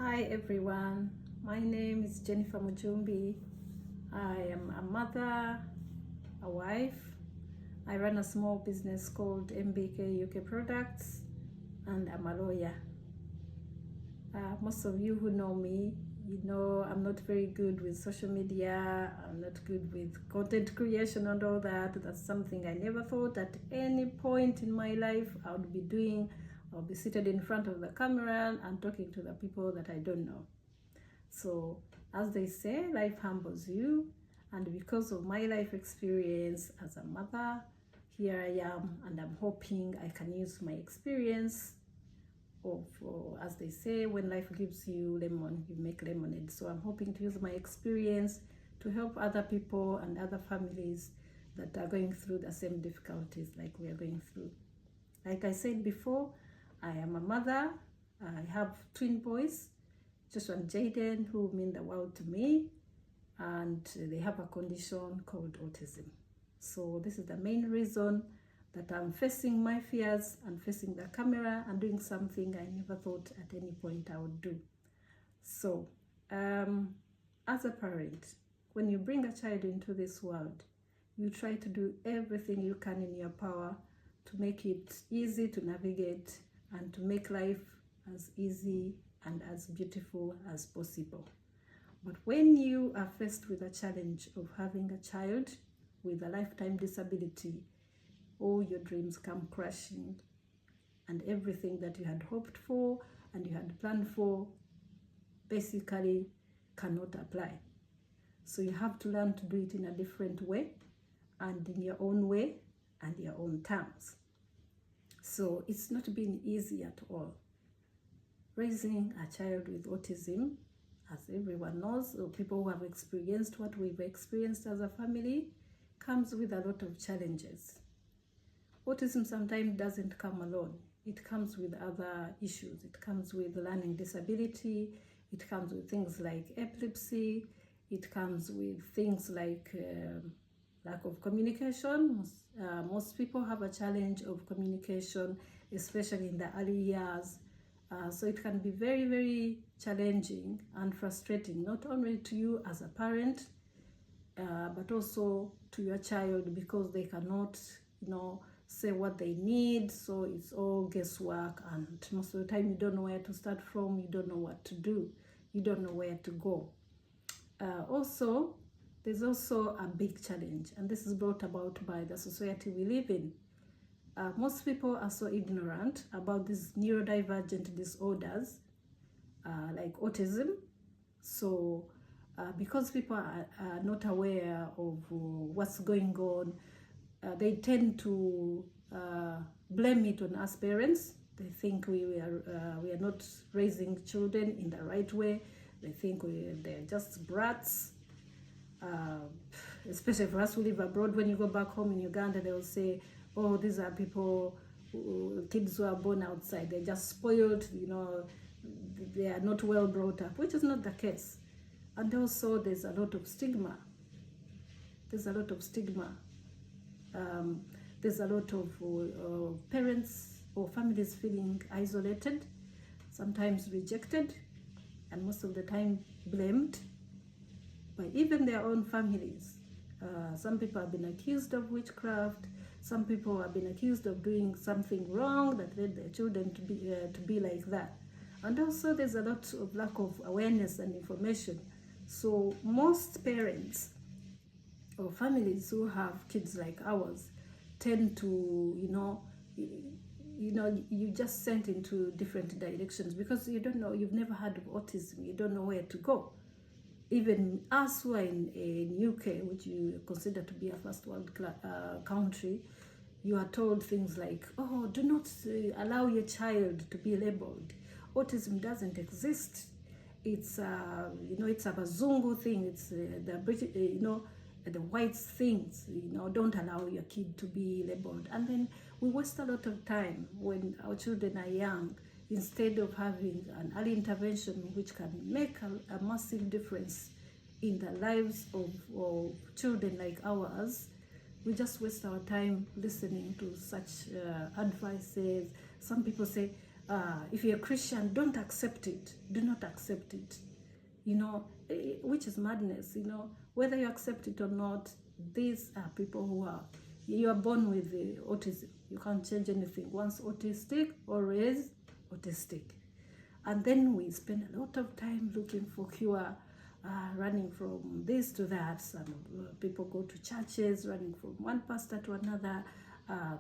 Hi everyone, my name is Jennifer Mujumbi. I am a mother, a wife. I run a small business called MBK UK Products, and I'm a lawyer. Most of you who know me, you know I'm not very good with social media. I'm not good with content creation and all that. That's something I never thought at any point in my life I would be doing. I'll be seated in front of the camera and talking to the people that I don't know. So, as they say, life humbles you, and because of my life experience as a mother, here I am, and I'm hoping I can use my experience of, as they say, when life gives you lemon, you make lemonade. So I'm hoping to use my experience to help other people and other families that are going through the same difficulties like we are going through. Like I said before, I am a mother. I have twin boys, Joshua and Jaden, who mean the world to me, and they have a condition called autism. So this is the main reason that I'm facing my fears and facing the camera and doing something I never thought at any point I would do. So, as a parent, when you bring a child into this world, you try to do everything you can in your power to make it easy to navigate and to make life as easy and as beautiful as possible. But when you are faced with a challenge of having a child with a lifetime disability, all your dreams come crashing, and everything that you had hoped for and you had planned for basically cannot apply. So you have to learn to do it in a different way and in your own way and your own terms. So it's not been easy at all. Raising a child with autism, as everyone knows, or people who have experienced what we've experienced as a family, comes with a lot of challenges. Autism sometimes doesn't come alone. It comes with other issues. It comes with learning disability. It comes with things like epilepsy. It comes with things like lack of communication. Most people have a challenge of communication, especially in the early years. So it can be very, very challenging and frustrating, not only to you as a parent, but also to your child, because they cannot, say what they need. So it's all guesswork, and most of the time you don't know where to start from, you don't know what to do, you don't know where to go. Also, there's also a big challenge, and this is brought about by the society we live in. Most people are so ignorant about these neurodivergent disorders like autism. So because people are not aware of what's going on, they tend to blame it on us parents. They think we are not raising children in the right way. They think they're just brats. Especially for us who live abroad, when you go back home in Uganda, they will say, oh, these are people, kids who are born outside, they're just spoiled, they are not well brought up, which is not the case. And also there's a lot of stigma. There's a lot of parents or families feeling isolated, sometimes rejected, and most of the time blamed by even their own families. Some people have been accused of witchcraft. Some people have been accused of doing something wrong that led their children to be like that. And also there's a lot of lack of awareness and information. So most parents or families who have kids like ours tend to, you just sent into different directions because you don't know, you've never heard of autism, you don't know where to go. Even us who are in UK, which you consider to be a first world country, you are told things like, oh, do not allow your child to be labeled. Autism doesn't exist. It's it's a Bazungu thing. It's the British, the whites things. Don't allow your kid to be labeled. And then we waste a lot of time when our children are young. Instead of having an early intervention which can make a massive difference in the lives of children like ours, we just waste our time listening to such advices. Some people say, If you're a Christian, don't accept it. Do not accept it. Which is madness. Whether you accept it or not, these are people who you are born with autism. You can't change anything. Once autistic, always autistic. And then we spend a lot of time looking for cure, running from this to that. Some people go to churches, running from one pastor to another.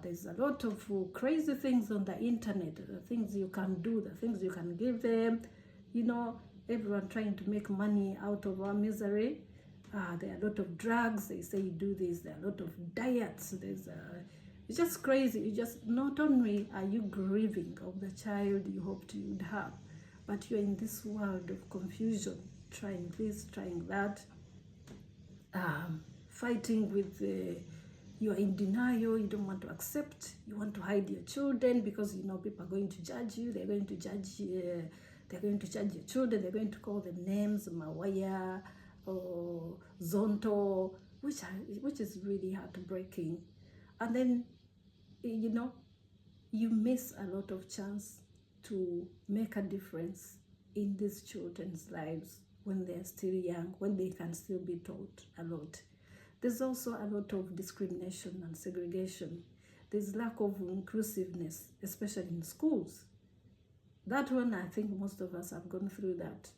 There's a lot of crazy things on the internet, the things you can do, the things you can give them. Everyone trying to make money out of our misery. There are a lot of drugs. They say you do this. There are a lot of diets. It's just crazy. Not only are you grieving of the child you hoped you would have, but you're in this world of confusion, trying this, trying that, fighting with you're in denial. You don't want to accept. You want to hide your children because people are going to judge you. They're going to judge your children. They're going to call them names, Mawaya or Zonto, which is really heartbreaking. And then you miss a lot of chance to make a difference in these children's lives when they're still young, when they can still be taught a lot. There's also a lot of discrimination and segregation. There's lack of inclusiveness, especially in schools. That one, I think most of us have gone through that.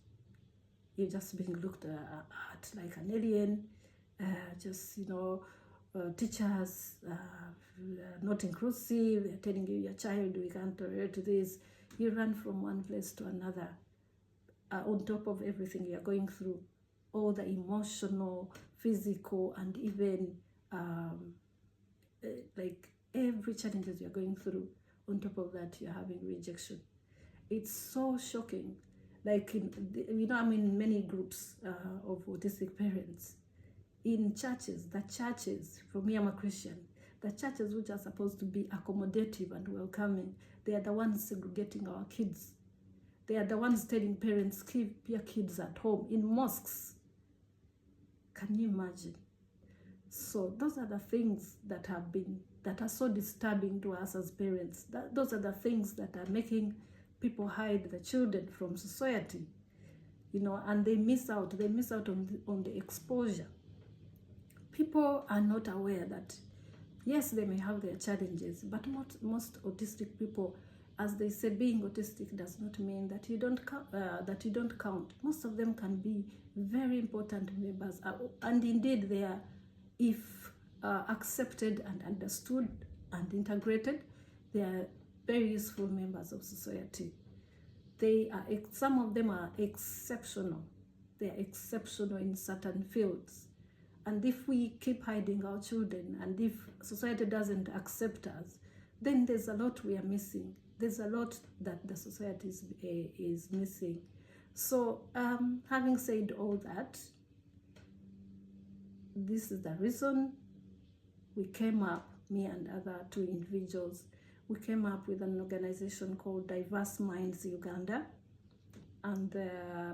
You're just being looked at like an alien, teachers not inclusive. They're telling you, your child, we can't tolerate this. You run from one place to another. On top of everything you're going through, all the emotional, physical, and even like every challenges you're going through. On top of that, you're having rejection. It's so shocking. Like I'm in many groups of autistic parents. In churches, for me, I'm a Christian, the churches which are supposed to be accommodative and welcoming, they are the ones segregating our kids. They are the ones telling parents, keep your kids at home. In mosques. Can you imagine? So those are the things that are so disturbing to us as parents. Those are the things that are making people hide the children from society, and they miss out on the exposure. People are not aware that, yes, they may have their challenges, but most autistic people, as they say, being autistic does not mean that you don't count. Most of them can be very important members, and indeed they are, if accepted and understood and integrated, they are very useful members of society. Some of them are exceptional. They are exceptional in certain fields. And if we keep hiding our children, and if society doesn't accept us, then there's a lot we are missing. There's a lot that the society is missing. So having said all that, this is the reason we came up, me and other two individuals, we came up with an organization called Diverse Minds Uganda. And the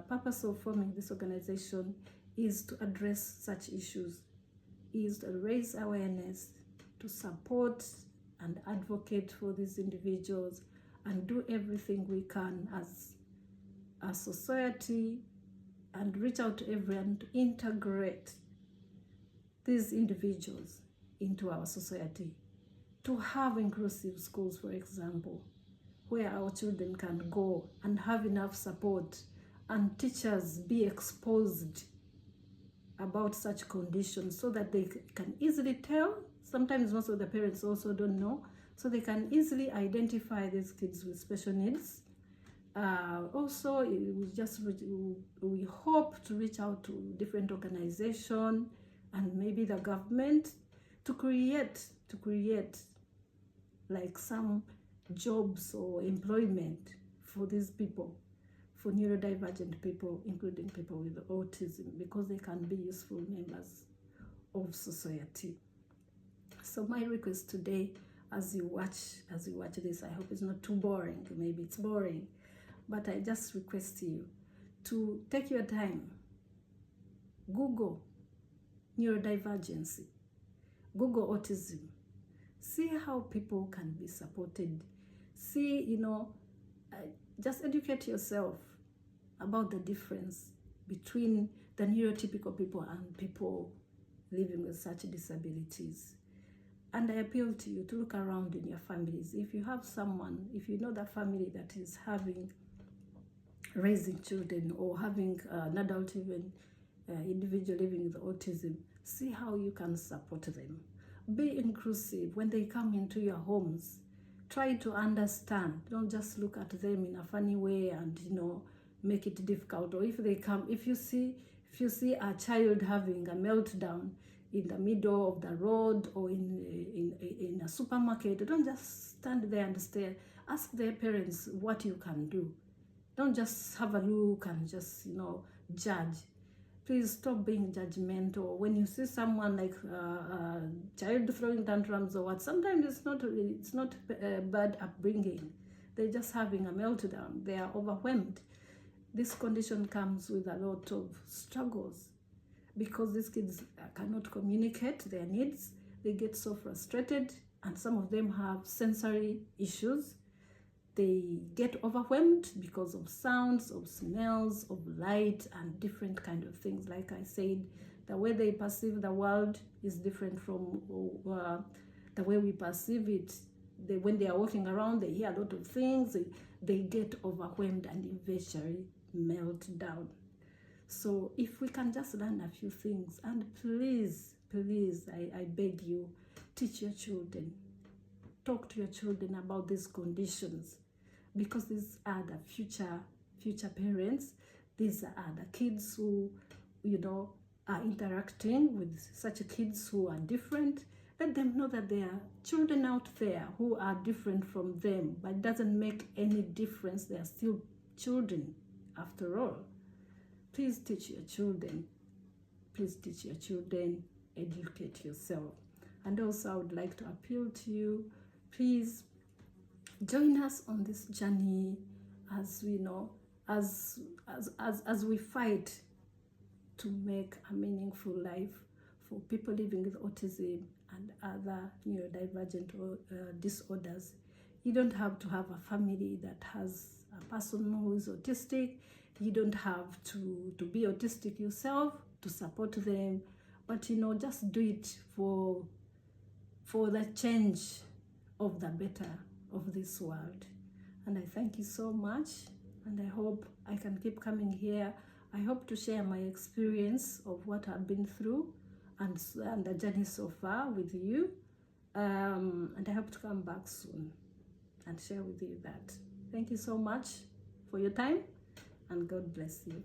purpose of forming this organization is to address such issues, is to raise awareness, to support and advocate for these individuals, and do everything we can as a society, and reach out to everyone to integrate these individuals into our society. To have inclusive schools, for example, where our children can go and have enough support, and teachers be exposed about such conditions so that they can easily tell. Sometimes most of the parents also don't know, so they can easily identify these kids with special needs. Also, we hope to reach out to different organizations and maybe the government to create like some jobs or employment for these people, for neurodivergent people, including people with autism, because they can be useful members of society. So my request today, as you watch this, I hope it's not too boring. Maybe it's boring, but I just request you to take your time, Google neurodivergency, Google autism, see how people can be supported. See, just educate yourself about the difference between the neurotypical people and people living with such disabilities. And I appeal to you to look around in your families. If you have someone, if you know that family that is raising children or having an adult, even individual living with autism, see how you can support them. Be inclusive when they come into your homes. Try to understand. Don't just look at them in a funny way and make it difficult. Or if they come, if you see a child having a meltdown in the middle of the road or in a supermarket, don't just stand there and stare. Ask their parents what you can do. Don't just have a look and just judge. Please stop being judgmental. When you see someone like a child throwing tantrums or what, sometimes it's not bad upbringing. They're just having a meltdown. They are overwhelmed. This condition comes with a lot of struggles because these kids cannot communicate their needs. They get so frustrated, and some of them have sensory issues. They get overwhelmed because of sounds, of smells, of light, and different kind of things. Like I said, the way they perceive the world is different from the way we perceive it. When they are walking around, they hear a lot of things. They get overwhelmed and eventually melt down. So if we can just learn a few things, and please, I beg you, teach your children. Talk to your children about these conditions, because these are the future parents. These are the kids who, are interacting with such kids who are different. Let them know that there are children out there who are different from them, but it doesn't make any difference. They are still children after all. Please teach your children. Please teach your children. Educate yourself. And also I would like to appeal to you, please join us on this journey as as we fight to make a meaningful life for people living with autism and other neurodivergent disorders. You don't have to have a family that has a person who is autistic. You don't have to be autistic yourself to support them, but just do it for the change of the better of this world. And I thank you so much, and I hope I can keep coming here. I hope to share my experience of what I've been through and the journey so far with you, and I hope to come back soon and share with you that. Thank you so much for your time, and God bless you.